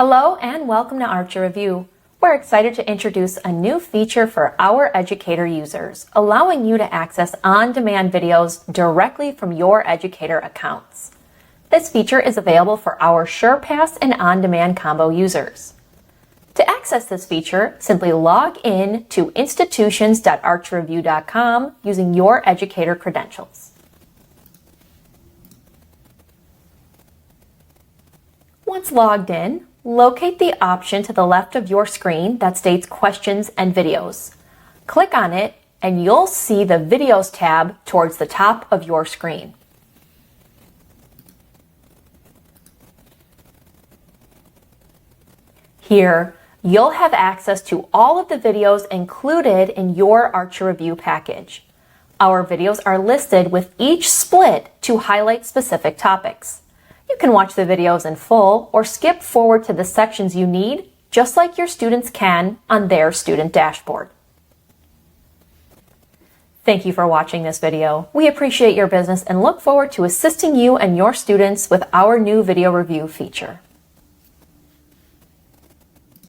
Hello and welcome to Archer Review. We're excited to introduce a new feature for our educator users, allowing you to access on-demand videos directly from your educator accounts. This feature is available for our SurePass and OnDemand combo users. To access this feature, simply log in to institutions.archerreview.com using your educator credentials. Once logged in, locate the option to the left of your screen that states Questions and Videos. Click on it and you'll see the Videos tab towards the top of your screen. Here, you'll have access to all of the videos included in your Archer Review package. Our videos are listed with each split to highlight specific topics. You can watch the videos in full or skip forward to the sections you need, just like your students can on their student dashboard. Thank you for watching this video. We appreciate your business and look forward to assisting you and your students with our new video review feature.